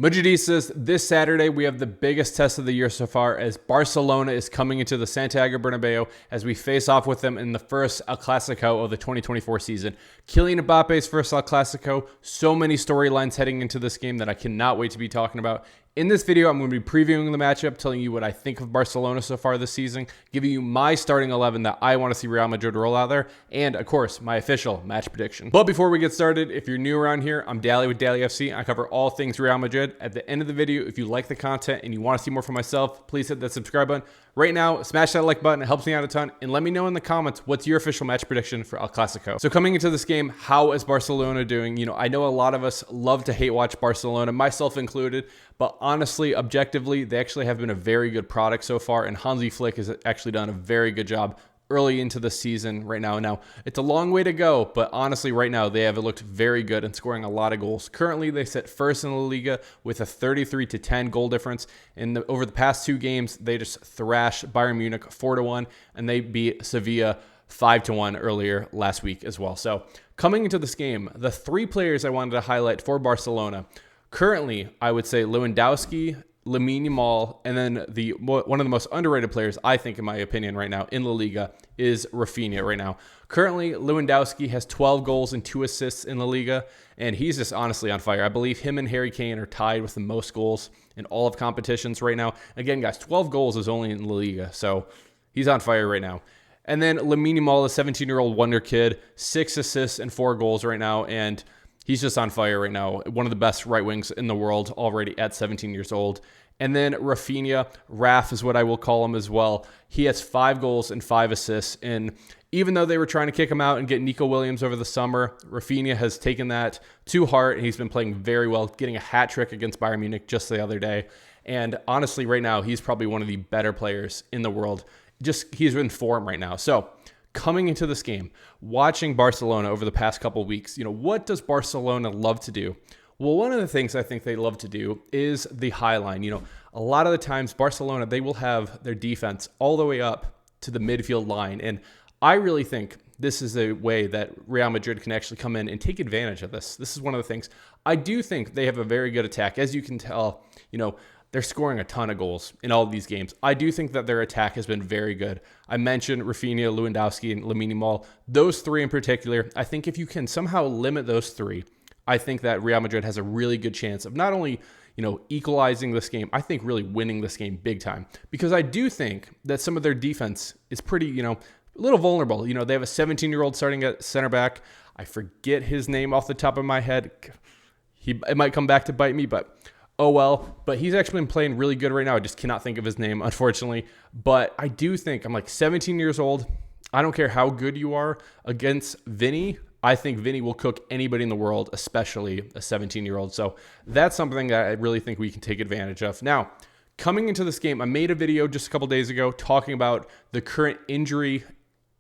Madridistas, this Saturday we have the biggest test of the year so far as Barcelona is coming into the Santiago Bernabéu as we face off with them in the first Elclasico of the 2024 season. Kylian Mbappe's first Elclasico, so many storylines heading into this game that I cannot wait to be talking about. In this video, I'm going to be previewing the matchup, telling you what I think of Barcelona so far this season, giving you my starting 11 that I want to see Real Madrid roll out there, and of course, my official match prediction. But before we get started, if you're new around here, I'm Dally with Dallyfc. I cover all things Real Madrid. At the end of the video, if you like the content and you want to see more from myself, please hit that subscribe button. Right now, smash that like button. It helps me out a ton. And let me know in the comments, what's your official match prediction for Elclasico? So coming into this game, how is Barcelona doing? You know, I know a lot of us love to hate watch Barcelona, myself included, but honestly, objectively, they actually have been a very good product so far. And Hansi Flick has actually done a very good job early into the season right now. Now, it's a long way to go, but honestly, right now, they have looked very good and scoring a lot of goals. Currently, they sit first in Laliga with a 33-10 goal difference. Over the past two games, they just thrashed Bayern Munich 4-1, and they beat Sevilla 5-1 earlier last week as well. So coming into this game, the three players I wanted to highlight for Barcelona, currently, I would say Lewandowski, Lamine Yamal, and then one of the most underrated players, I think, in my opinion, right now in La Liga is Rafinha right now. Currently, Lewandowski has 12 goals and 2 assists in La Liga, and he's just honestly on fire. I believe him and Harry Kane are tied with the most goals in all of competitions right now. Again, guys, 12 goals is only in La Liga, so he's on fire right now. And then Lamine Yamal, a 17-year-old wonder kid, 6 assists and 4 goals right now, and he's just on fire right now. One of the best right wings in the world already at 17 years old. And then Rafinha, Raf is what I will call him as well. He has 5 goals and 5 assists. And even though they were trying to kick him out and get Nico Williams over the summer, Rafinha has taken that to heart, and he's been playing very well, getting a hat trick against Bayern Munich just the other day. And honestly, right now, he's probably one of the better players in the world. He's in form right now. So coming into this game, watching Barcelona over the past couple of weeks, what does Barcelona love to do? Well, one of the things I think they love to do is the high line. A lot of the times Barcelona, they will have their defense all the way up to the midfield line. And I really think this is a way that Real Madrid can actually come in and take advantage of this. This is one of the things. I do think they have a very good attack. As you can tell, they're scoring a ton of goals in all of these games. I do think that their attack has been very good. I mentioned Rafinha, Lewandowski, and Lamine Yamal. Those three in particular, I think if you can somehow limit those three, I think that Real Madrid has a really good chance of not only, equalizing this game, I think really winning this game big time. Because I do think that some of their defense is pretty, a little vulnerable. They have a 17-year-old starting at center back. I forget his name off the top of my head. It might come back to bite me, but oh well. But he's actually been playing really good right now. I just cannot think of his name, unfortunately. But I do think, I'm like 17 years old. I don't care how good you are against Vinny. I think Vinny will cook anybody in the world, especially a 17-year-old. So that's something that I really think we can take advantage of. Now, coming into this game, I made a video just a couple days ago talking about the current injury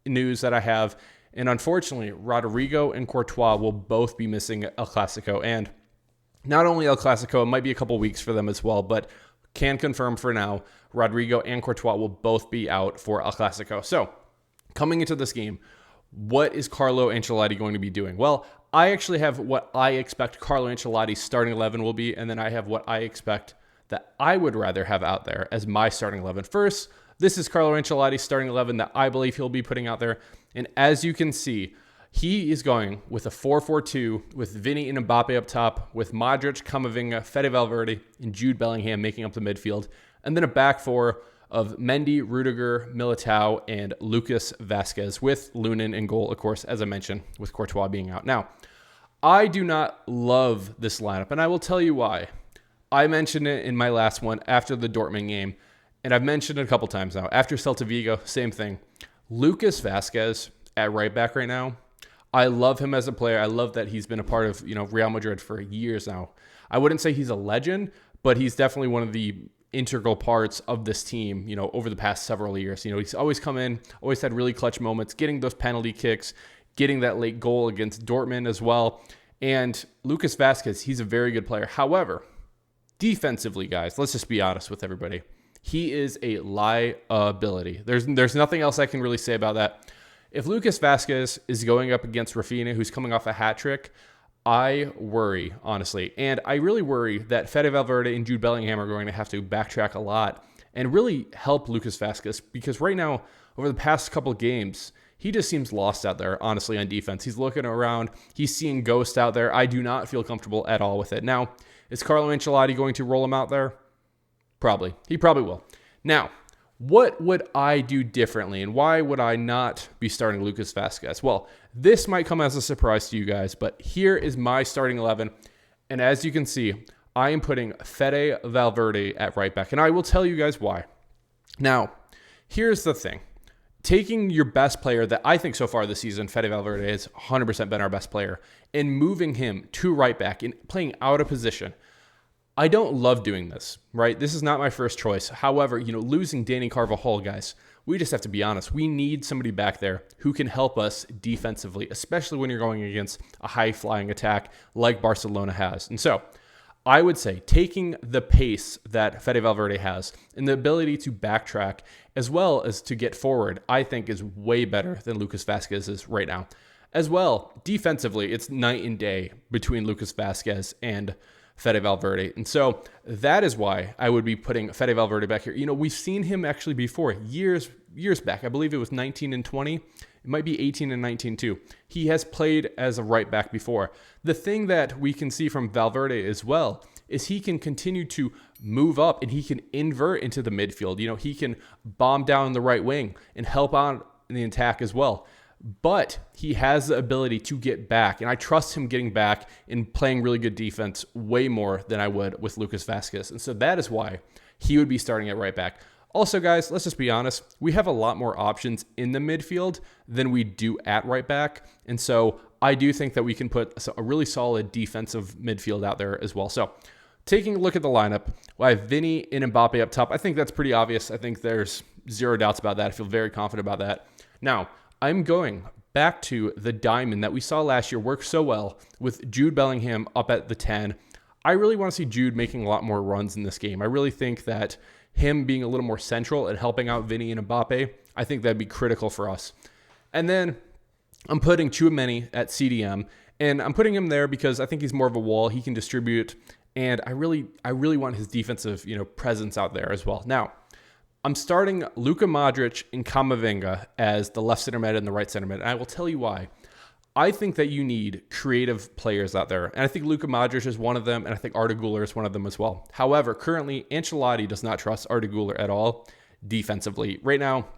news that I have. And unfortunately, Rodrigo and Courtois will both be missing Elclasico. And not only Elclasico, it might be a couple weeks for them as well, but can confirm for now, Rodrigo and Courtois will both be out for Elclasico. So coming into this game, what is Carlo Ancelotti going to be doing? Well, I actually have what I expect Carlo Ancelotti's starting 11 will be, and then I have what I expect that I would rather have out there as my starting 11. First, this is Carlo Ancelotti's starting 11 that I believe he'll be putting out there, and as you can see, he is going with a 4-4-2 with Vinny and Mbappe up top, with Modric, Camavinga, Fede Valverde, and Jude Bellingham making up the midfield, and then a back four of Mendy, Rudiger, Militao, and Lucas Vazquez, with Lunin in goal, of course, as I mentioned, with Courtois being out. Now, I do not love this lineup, and I will tell you why. I mentioned it in my last one after the Dortmund game, and I've mentioned it a couple times now. After Celta Vigo, same thing. Lucas Vazquez at right back right now, I love him as a player. I love that he's been a part of Real Madrid for years now. I wouldn't say he's a legend, but he's definitely one of the integral parts of this team, over the past several years. He's always come in, always had really clutch moments, getting those penalty kicks, getting that late goal against Dortmund as well. And Lucas Vazquez, he's a very good player. However, defensively, guys, let's just be honest with everybody. He is a liability. There's nothing else I can really say about that. If Lucas Vazquez is going up against Rafinha, who's coming off a hat trick, I worry, honestly, and I really worry that Fede Valverde and Jude Bellingham are going to have to backtrack a lot and really help Lucas Vazquez, because right now, over the past couple of games, he just seems lost out there, honestly, on defense. He's looking around. He's seeing ghosts out there. I do not feel comfortable at all with it. Now, is Carlo Ancelotti going to roll him out there? Probably. He probably will. Now, what would I do differently, and why would I not be starting Lucas Vazquez? Well, this might come as a surprise to you guys, but here is my starting 11. And as you can see, I am putting Fede Valverde at right back, and I will tell you guys why. Now, here's the thing. Taking your best player that I think so far this season, Fede Valverde has 100% been our best player, and moving him to right back and playing out of position, I don't love doing this, right? This is not my first choice. However, losing Danny Carvajal, guys, we just have to be honest. We need somebody back there who can help us defensively, especially when you're going against a high-flying attack like Barcelona has. And so I would say taking the pace that Fede Valverde has and the ability to backtrack as well as to get forward, I think is way better than Lucas Vazquez is right now. As well, defensively, it's night and day between Lucas Vazquez and Fede Valverde. And so that is why I would be putting Fede Valverde back here. We've seen him actually before, years back. I believe it was 19 and 20. It might be 18 and 19 too. He has played as a right back before. The thing that we can see from Valverde as well is he can continue to move up and he can invert into the midfield. He can bomb down the right wing and help out in the attack as well. But he has the ability to get back, and I trust him getting back and playing really good defense way more than I would with Lucas Vazquez. And so that is why he would be starting at right back. Also, guys, let's just be honest. We have a lot more options in the midfield than we do at right back. And so I do think that we can put a really solid defensive midfield out there as well. So taking a look at the lineup, I have Vinny and Mbappe up top. I think that's pretty obvious. I think there's zero doubts about that. I feel very confident about that. Now, I'm going back to the diamond that we saw last year work so well with Jude Bellingham up at the 10. I really want to see Jude making a lot more runs in this game. I really think that him being a little more central and helping out Vinny and Mbappe, I think that'd be critical for us. And then I'm putting Tchouaméni at CDM, and I'm putting him there because I think he's more of a wall. He can distribute, and I really want his defensive, presence out there as well. Now, I'm starting Luka Modric and Camavinga as the left center mid and the right center mid, and I will tell you why. I think that you need creative players out there, and I think Luka Modric is one of them, and I think Arda Güler is one of them as well. However, currently, Ancelotti does not trust Arda Güler at all defensively. Right now,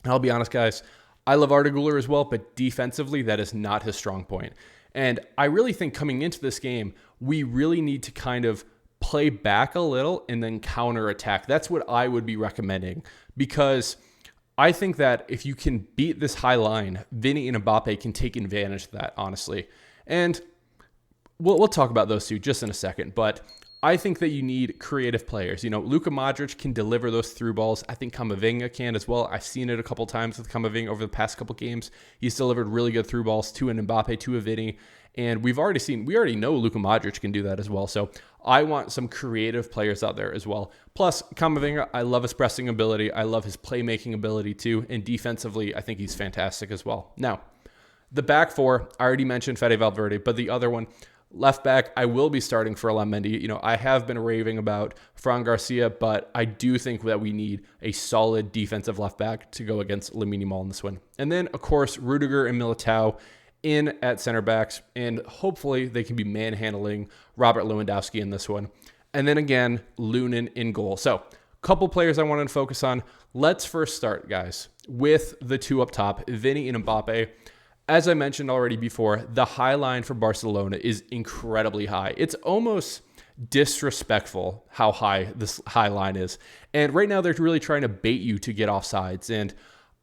I'll be honest, guys, I love Arda Güler as well, but defensively, that is not his strong point. And I really think coming into this game, we really need to kind of play back a little and then counter attack. That's what I would be recommending, because I think that if you can beat this high line, Vinny and Mbappe can take advantage of that, honestly. And we'll talk about those two just in a second, but I think that you need creative players. Luka Modric can deliver those through balls. I think Camavinga can as well. I've seen it a couple times with Camavinga over the past couple games. He's delivered really good through balls to an Mbappe, to a Vinny. And we already know Luka Modric can do that as well. So I want some creative players out there as well. Plus, Camavinga, I love his pressing ability. I love his playmaking ability too. And defensively, I think he's fantastic as well. Now, the back four, I already mentioned Fede Valverde, but the other one, left back, I will be starting for Mendy. I have been raving about Fran Garcia, but I do think that we need a solid defensive left back to go against Lamine Yamal in this one. And then, of course, Rudiger and Militao in at center backs, and hopefully they can be manhandling Robert Lewandowski in this one. And then again, Lunin in goal. So, a couple players I wanted to focus on. Let's first start, guys, with the two up top, Vinny and Mbappe. As I mentioned already before, the high line for Barcelona is incredibly high. It's almost disrespectful how high this high line is. And right now they're really trying to bait you to get offsides. And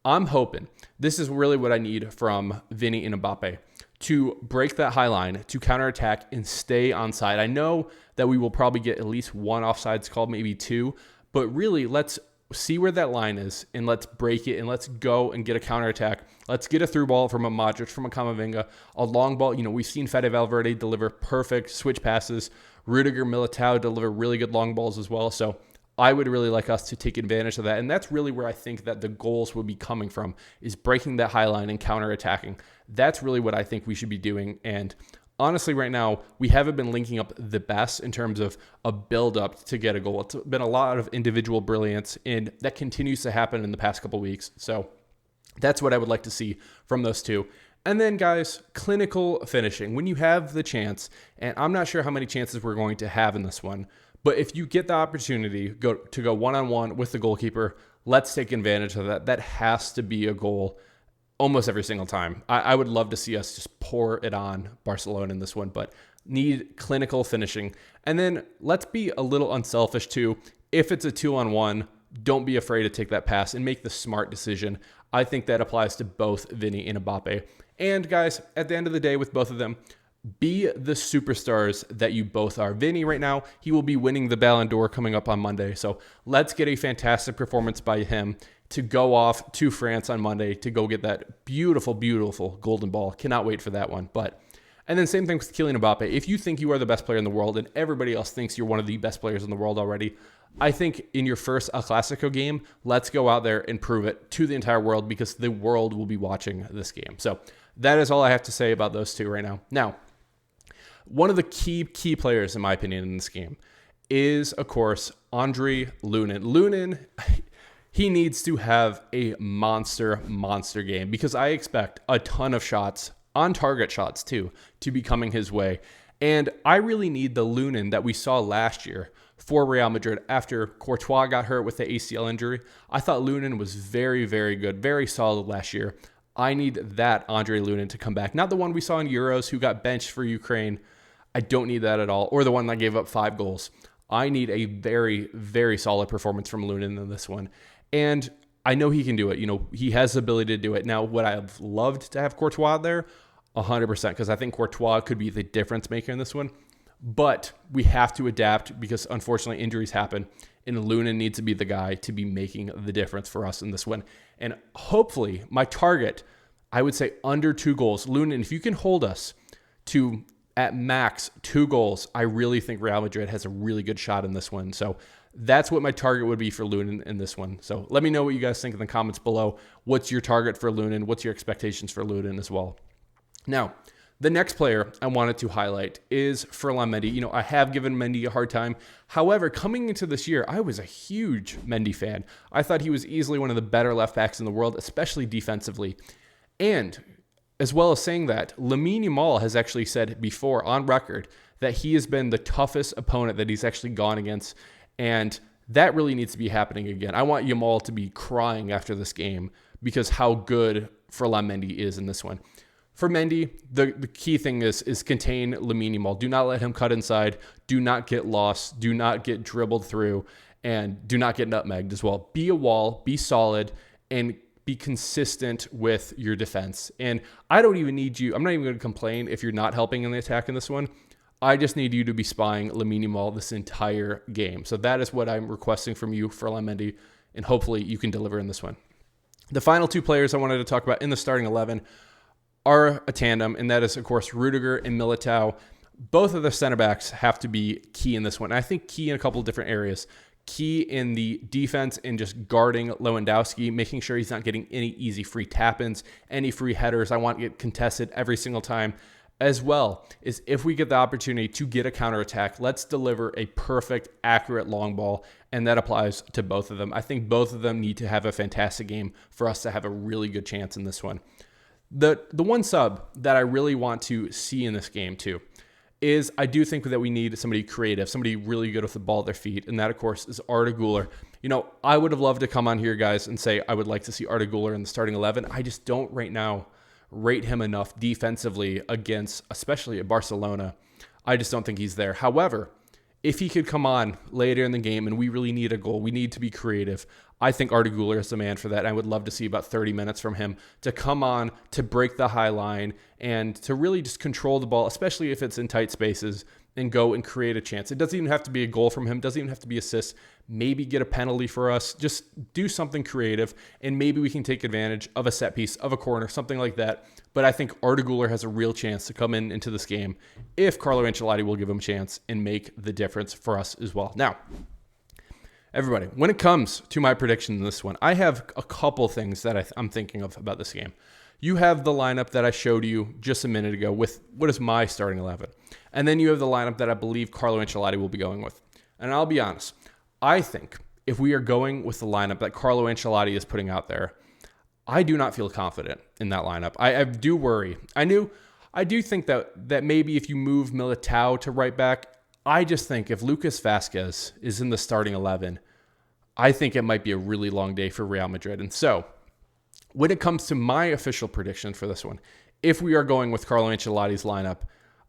I'm hoping this is really what I need from Vinny and Mbappe, to break that high line, to counterattack and stay onside. I know that we will probably get at least one offsides call, maybe two, but really let's see where that line is and let's break it and let's go and get a counterattack. Let's get a through ball from a Modric, from a Camavinga, a long ball. We've seen Fede Valverde deliver perfect switch passes. Rudiger, Militao deliver really good long balls as well. So I would really like us to take advantage of that. And that's really where I think that the goals would be coming from, is breaking that high line and counterattacking. That's really what I think we should be doing. And honestly, right now, we haven't been linking up the best in terms of a build-up to get a goal. It's been a lot of individual brilliance, and that continues to happen in the past couple weeks. So that's what I would like to see from those two. And then, guys, clinical finishing. When you have the chance, and I'm not sure how many chances we're going to have in this one, but if you get the opportunity to go one-on-one with the goalkeeper, let's take advantage of that. That has to be a goal almost every single time. I would love to see us just pour it on Barcelona in this one, but need clinical finishing. And then let's be a little unselfish too. If it's a 2-on-1, don't be afraid to take that pass and make the smart decision. I think that applies to both Vinny and Mbappe. And guys, at the end of the day with both of them, be the superstars that you both are. Vinny right now, he will be winning the Ballon d'Or coming up on Monday. So let's get a fantastic performance by him to go off to France on Monday to go get that beautiful, beautiful golden ball. Cannot wait for that one. And then same thing with Kylian Mbappe. If you think you are the best player in the world and everybody else thinks you're one of the best players in the world already, I think in your first Elclasico game, let's go out there and prove it to the entire world because the world will be watching this game. So that is all I have to say about those two right now. Now, one of the key players, in my opinion, in this game is, of course, Andre Lunin. Lunin, he needs to have a monster game because I expect a ton of shots, on-target shots too, to be coming his way. And I really need the Lunin that we saw last year for Real Madrid after Courtois got hurt with the ACL injury. I thought Lunin was very, very good, very solid last year. I need that Andre Lunin to come back. Not the one we saw in Euros who got benched for Ukraine. I don't need that at all. Or the one that gave up 5 goals. I need a very, very solid performance from Lunin in this one. And I know he can do it. You know, he has the ability to do it. Now, would I have loved to have Courtois there? 100%, because I think Courtois could be the difference maker in this one. But we have to adapt because, unfortunately, injuries happen. And Lunin needs to be the guy to be making the difference for us in this one. And hopefully, my target, I would say under 2 goals. Lunin, if you can hold us to, at max, 2 goals, I really think Real Madrid has a really good shot in this one. So that's what my target would be for Lunin in this one. So let me know what you guys think in the comments below. What's your target for Lunin? What's your expectations for Lunin as well? Now, the next player I wanted to highlight is Ferland Mendy. You know, I have given Mendy a hard time. However, coming into this year, I was a huge Mendy fan. I thought he was easily one of the better left backs in the world, especially defensively. And as well as saying that, Lamine Yamal has actually said before on record that he has been the toughest opponent that he's actually gone against. And that really needs to be happening again. I want Yamal to be crying after this game because how good Ferland Mendy is in this one. For Mendy, the key thing is contain Lamine Yamal. Do not let him cut inside. Do not get lost. Do not get dribbled through. And do not get nutmegged as well. Be a wall. Be solid. And be consistent with your defense. And I don't even need you. I'm not even going to complain if you're not helping in the attack in this one. I just need you to be spying Lamine Yamal this entire game. So that is what I'm requesting from you, Ferland Mendy. And hopefully you can deliver in this one. The final 2 players I wanted to talk about in the starting 11 are a tandem, and that is, of course, Rudiger and Militao. Both of the center backs have to be key in this one. I think key in a couple of different areas. Key in the defense and just guarding Lewandowski, making sure he's not getting any easy free tap-ins, any free headers. I want to get contested every single time. As well is if we get the opportunity to get a counterattack, let's deliver a perfect, accurate long ball, and that applies to both of them. I think both of them need to have a fantastic game for us to have a really good chance in this one. The one sub that I really want to see in this game too is I do think that we need somebody creative, somebody really good with the ball at their feet, and that, of course, is Arda Güler. You know, I would have loved to come on here, guys, and say I would like to see Arda Güler in the starting 11. I just don't right now rate him enough defensively against, especially at Barcelona. I just don't think he's there. However, if he could come on later in the game and we really need a goal, we need to be creative, I think Arda Güler is the man for that. I would love to see about 30 minutes from him to come on, to break the high line, and to really just control the ball, especially if it's in tight spaces, and go and create a chance. It doesn't even have to be a goal from him. It doesn't even have to be assists. Maybe get a penalty for us. Just do something creative, and maybe we can take advantage of a set piece, of a corner, something like that. But I think Arda Güler has a real chance to come into this game if Carlo Ancelotti will give him a chance and make the difference for us as well. Now, everybody, when it comes to my prediction in this one, I have a couple things that I'm thinking of about this game. You have the lineup that I showed you just a minute ago with what is my starting 11. And then you have the lineup that I believe Carlo Ancelotti will be going with. And I'll be honest, I think if we are going with the lineup that Carlo Ancelotti is putting out there, I do not feel confident in that lineup. I do worry. I do think that maybe if you move Militao to right back, I just think if Lucas Vazquez is in the starting 11, I think it might be a really long day for Real Madrid. And so, when it comes to my official prediction for this one, if we are going with Carlo Ancelotti's lineup,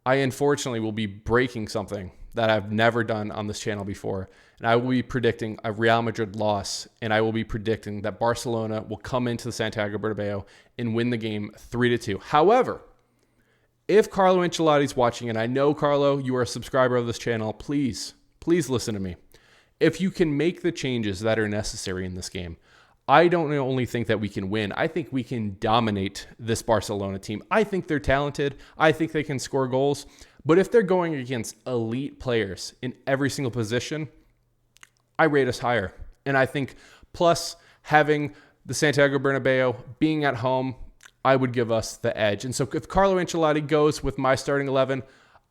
I unfortunately will be breaking something that I've never done on this channel before. And I will be predicting a Real Madrid loss, and I will be predicting that Barcelona will come into the Santiago Bernabéu and win the game 3-2. However, if Carlo Ancelotti's watching, and I know, Carlo, you are a subscriber of this channel, please listen to me. If you can make the changes that are necessary in this game, I don't only think that we can win. I think we can dominate this Barcelona team. I think they're talented. I think they can score goals. But if they're going against elite players in every single position, I rate us higher. And I think plus having the Santiago Bernabéu being at home, I would give us the edge. And so if Carlo Ancelotti goes with my starting 11,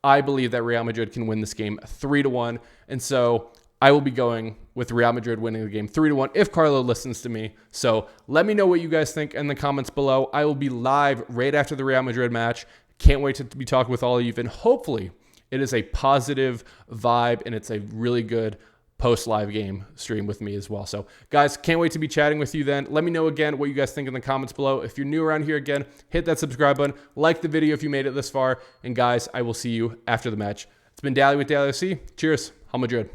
I believe that Real Madrid can win this game 3-1. And so I will be going with Real Madrid winning the game 3-1 if Carlo listens to me. So let me know what you guys think in the comments below. I will be live right after the Real Madrid match. Can't wait to be talking with all of you. And hopefully it is a positive vibe and it's a really good post-live game stream with me as well. So guys, can't wait to be chatting with you then. Let me know again what you guys think in the comments below. If you're new around here, again, hit that subscribe button. Like the video if you made it this far. And guys, I will see you after the match. It's been Dally with Dallyfc. Cheers. Real Madrid.